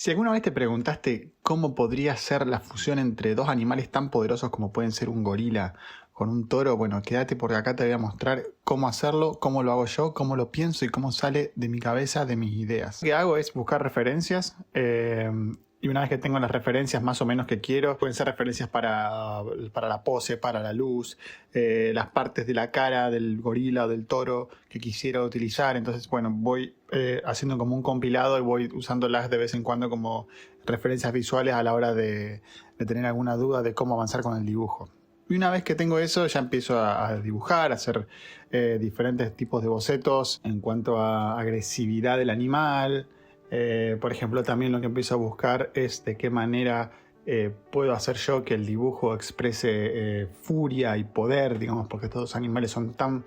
Si alguna vez te preguntaste cómo podría ser la fusión entre dos animales tan poderosos como pueden ser un gorila con un toro, bueno, quédate porque acá te voy a mostrar cómo hacerlo, cómo lo hago yo, cómo lo pienso y cómo sale de mi cabeza, de mis ideas. Lo que hago es buscar referencias y una vez que tengo las referencias más o menos que quiero, pueden ser referencias para la pose, para la luz, las partes de la cara del gorila o del toro que quisiera utilizar. Entonces, bueno, voy haciendo como un compilado y voy usándolas de vez en cuando como referencias visuales a la hora de tener alguna duda de cómo avanzar con el dibujo. Y una vez que tengo eso, ya empiezo a dibujar, a hacer diferentes tipos de bocetos en cuanto a agresividad del animal. Por ejemplo, también lo que empiezo a buscar es de qué manera puedo hacer yo que el dibujo exprese furia y poder, digamos, porque estos dos animales son tan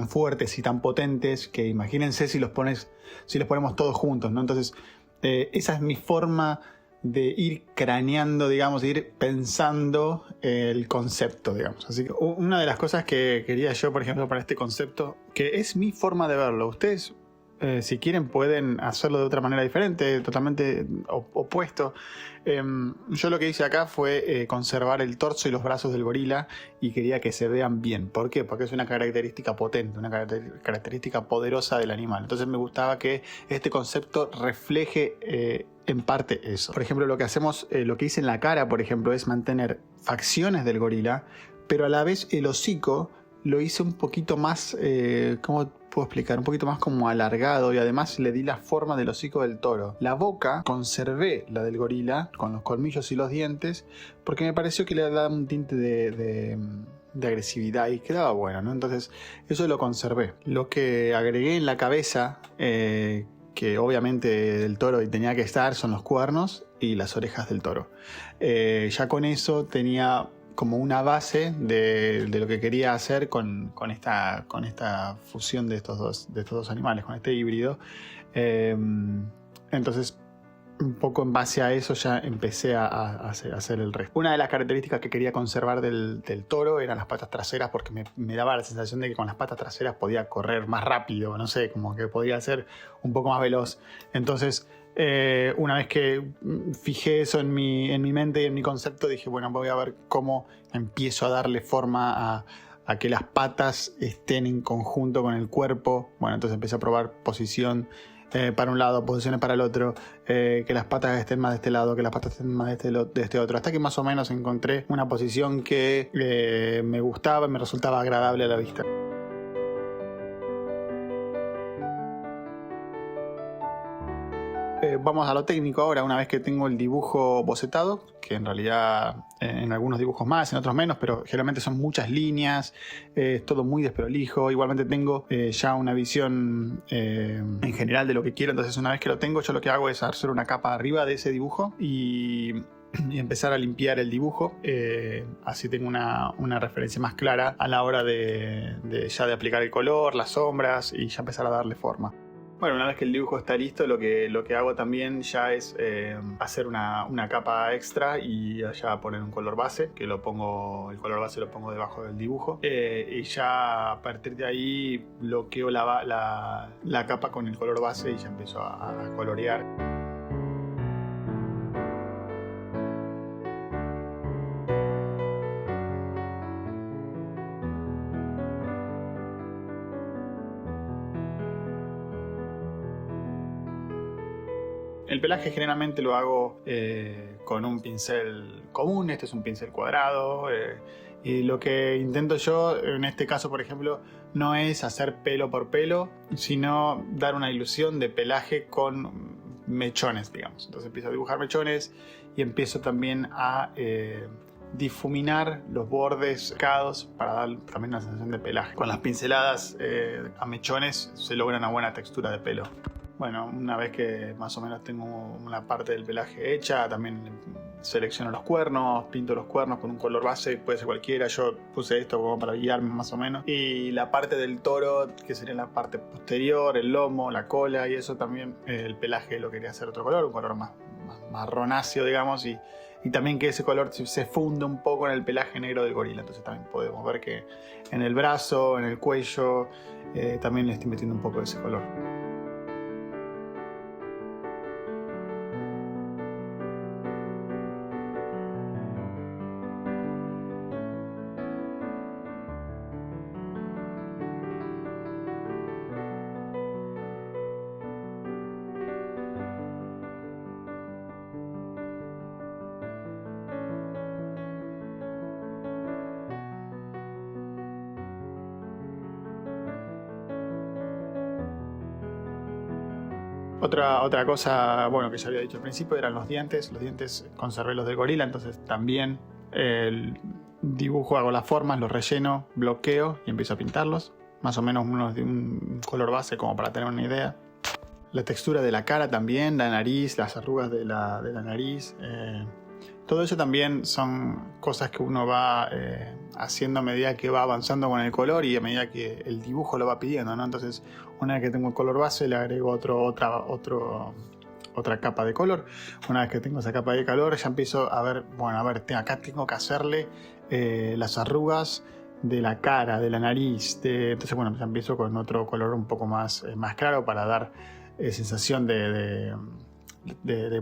fuertes y tan potentes que imagínense si los ponemos todos juntos, ¿no? Entonces, esa es mi forma de ir craneando, digamos, de ir pensando el concepto, digamos. Así que una de las cosas que quería yo, por ejemplo, para este concepto, que es mi forma de verlo, ustedes si quieren pueden hacerlo de otra manera diferente, totalmente opuesto. Yo lo que hice acá fue conservar el torso y los brazos del gorila y quería que se vean bien. ¿Por qué? Porque es una característica potente, una característica poderosa del animal. Entonces me gustaba que este concepto refleje en parte eso. Por ejemplo, lo que hice en la cara, por ejemplo, es mantener facciones del gorila, pero a la vez el hocico lo hice un poquito más, ¿cómo puedo explicar? Un poquito más como alargado y además le di la forma del hocico del toro. La boca conservé la del gorila con los colmillos y los dientes porque me pareció que le daba un tinte de agresividad y quedaba bueno, ¿no? Entonces eso lo conservé. Lo que agregué en la cabeza, que obviamente del toro tenía que estar, son los cuernos y las orejas del toro. Ya con eso tenía como una base de lo que quería hacer con esta fusión de estos dos animales, con este híbrido. Entonces, un poco en base a eso ya empecé a hacer el resto. Una de las características que quería conservar del toro eran las patas traseras, porque me daba la sensación de que con las patas traseras podía correr más rápido, no sé, como que podía ser un poco más veloz. Entonces, una vez que fijé eso en mi mente y en mi concepto, dije, bueno, voy a ver cómo empiezo a darle forma a que las patas estén en conjunto con el cuerpo. Bueno, entonces empecé a probar posición para un lado, posiciones para el otro, que las patas estén más de este lado, que las patas estén más de este otro, hasta que más o menos encontré una posición que me gustaba y me resultaba agradable a la vista. Vamos a lo técnico ahora, una vez que tengo el dibujo bocetado, que en realidad en algunos dibujos más, en otros menos, pero generalmente son muchas líneas, es todo muy desprolijo. Igualmente tengo ya una visión en general de lo que quiero, entonces una vez que lo tengo, yo lo que hago es hacer una capa arriba de ese dibujo y empezar a limpiar el dibujo, así tengo una referencia más clara a la hora de aplicar el color, las sombras y ya empezar a darle forma. Bueno, una vez que el dibujo está listo, lo que hago también ya es hacer una capa extra y ya poner un color base, que el color base lo pongo debajo del dibujo. Y ya a partir de ahí bloqueo la capa con el color base y ya empiezo a colorear. El pelaje generalmente lo hago con un pincel común, este es un pincel cuadrado. Y lo que intento yo, en este caso por ejemplo, no es hacer pelo por pelo, sino dar una ilusión de pelaje con mechones, digamos. Entonces empiezo a dibujar mechones y empiezo también a difuminar los bordes secados para dar también una sensación de pelaje. Con las pinceladas a mechones se logra una buena textura de pelo. Bueno, una vez que más o menos tengo una parte del pelaje hecha, también selecciono los cuernos, pinto los cuernos con un color base, puede ser cualquiera. Yo puse esto como para guiarme más o menos. Y la parte del toro, que sería la parte posterior, el lomo, la cola y eso también, el pelaje lo quería hacer otro color, un color más marronáceo, digamos, y también que ese color se funde un poco en el pelaje negro del gorila. Entonces también podemos ver que en el brazo, en el cuello, también le estoy metiendo un poco de ese color. Otra cosa, bueno, que ya había dicho al principio, eran los dientes. Los dientes conservé los del gorila, entonces también dibujo, hago las formas, los relleno, bloqueo y empiezo a pintarlos. Más o menos unos de un color base como para tener una idea. La textura de la cara también, la nariz, las arrugas de la nariz. Todo eso también son cosas que uno va haciendo a medida que va avanzando con el color y a medida que el dibujo lo va pidiendo, ¿no? Entonces, una vez que tengo el color base, le agrego otra capa de color. Una vez que tengo esa capa de color, ya empiezo a ver, bueno, acá tengo que hacerle las arrugas de la cara, de la nariz. Entonces, bueno, ya empiezo con otro color un poco más claro para dar sensación de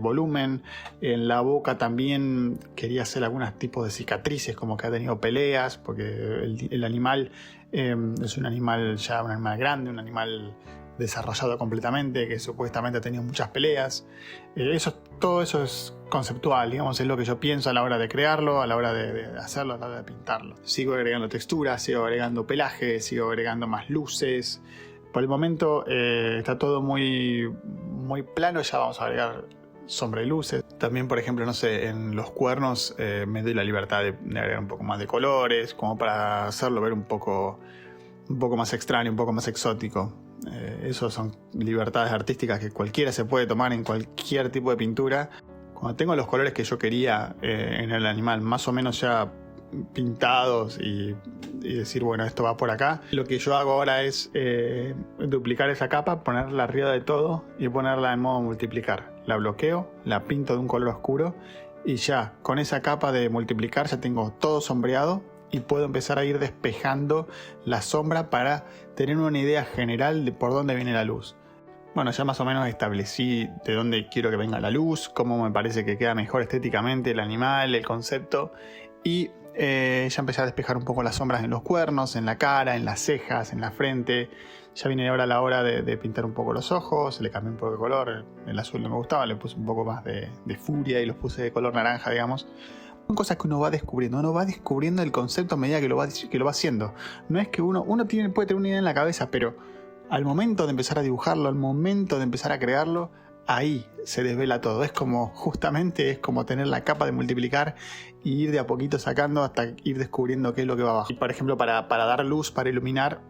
volumen. En la boca también quería hacer algunos tipos de cicatrices, como que ha tenido peleas, porque el animal es un animal grande, un animal desarrollado completamente, que supuestamente ha tenido muchas peleas. Todo eso es conceptual, digamos, es lo que yo pienso a la hora de crearlo, a la hora de hacerlo, a la hora de pintarlo. Sigo agregando texturas, sigo agregando pelaje, sigo agregando más luces. Por el momento está todo muy plano, ya vamos a agregar sombra y luces. También, por ejemplo, no sé, en los cuernos me doy la libertad de agregar un poco más de colores, como para hacerlo ver un poco más extraño, un poco más exótico. Eso son libertades artísticas que cualquiera se puede tomar en cualquier tipo de pintura. Cuando tengo los colores que yo quería en el animal más o menos ya pintados y decir, bueno, esto va por acá, lo que yo hago ahora es duplicar esa capa, ponerla arriba de todo y ponerla en modo multiplicar. La bloqueo, la pinto de un color oscuro y ya con esa capa de multiplicar ya tengo todo sombreado y puedo empezar a ir despejando la sombra para tener una idea general de por dónde viene la luz. Bueno, ya más o menos establecí de dónde quiero que venga la luz, cómo me parece que queda mejor estéticamente el animal, el concepto, y ya empecé a despejar un poco las sombras en los cuernos, en la cara, en las cejas, en la frente. Ya viene ahora la hora de pintar un poco los ojos, le cambié un poco de color, el azul no me gustaba, le puse un poco más de furia y los puse de color naranja, digamos. Son cosas que uno va descubriendo el concepto a medida que lo va haciendo. No es que uno puede tener una idea en la cabeza, pero al momento de empezar a dibujarlo, al momento de empezar a crearlo, ahí se desvela todo. Es como tener la capa de multiplicar y ir de a poquito sacando hasta ir descubriendo qué es lo que va abajo. Y por ejemplo, para dar luz, para iluminar,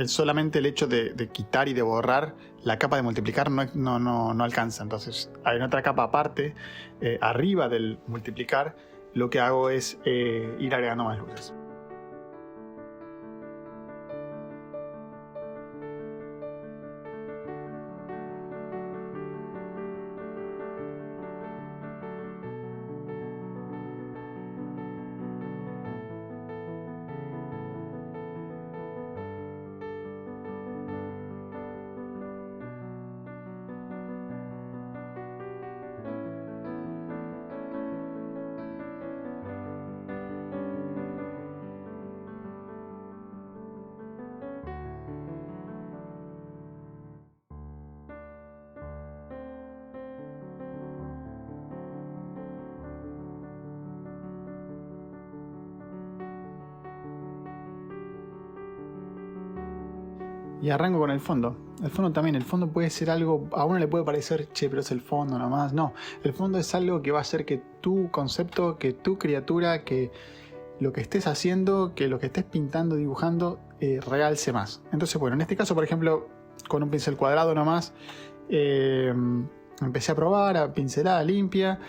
solamente el hecho de quitar y de borrar la capa de multiplicar no alcanza. Entonces hay otra capa aparte, arriba del multiplicar, lo que hago es ir agregando más luces. Y arranco con el fondo. El fondo también. El fondo puede ser algo... A uno le puede parecer, che, pero es el fondo nomás. No, el fondo es algo que va a hacer que tu concepto, que tu criatura, que lo que estés haciendo, que lo que estés pintando, dibujando, realce más. Entonces, bueno, en este caso, por ejemplo, con un pincel cuadrado nomás, empecé a probar, a pincelada limpia,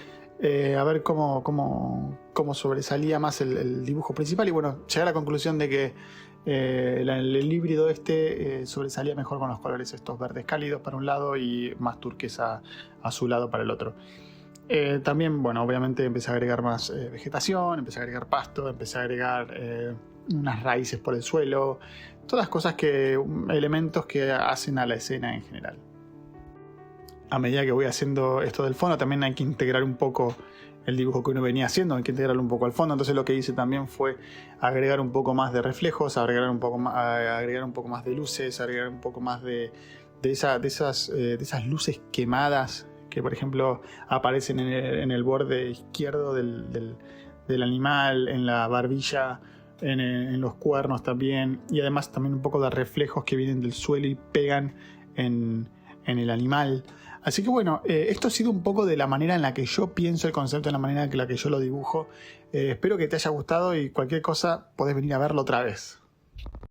a ver cómo sobresalía más el dibujo principal. Y bueno, llegué a la conclusión de que el híbrido sobresalía mejor con los colores estos verdes cálidos para un lado y más turquesa azulado para el otro. También, bueno, obviamente empecé a agregar más vegetación, empecé a agregar pasto, empecé a agregar unas raíces por el suelo, todas cosas elementos que hacen a la escena en general. A medida que voy haciendo esto del fondo, también hay que integrar un poco el dibujo que uno venía haciendo, hay que integrarlo un poco al fondo. Entonces lo que hice también fue agregar un poco más de reflejos, agregar un poco más de luces, agregar un poco más de esas luces quemadas que, por ejemplo, aparecen en el borde izquierdo del animal, en la barbilla, en los cuernos también, y además también un poco de reflejos que vienen del suelo y pegan en el animal. Así que bueno, esto ha sido un poco de la manera en la que yo pienso el concepto, en la manera en la que yo lo dibujo. Espero que te haya gustado y cualquier cosa podés venir a verlo otra vez.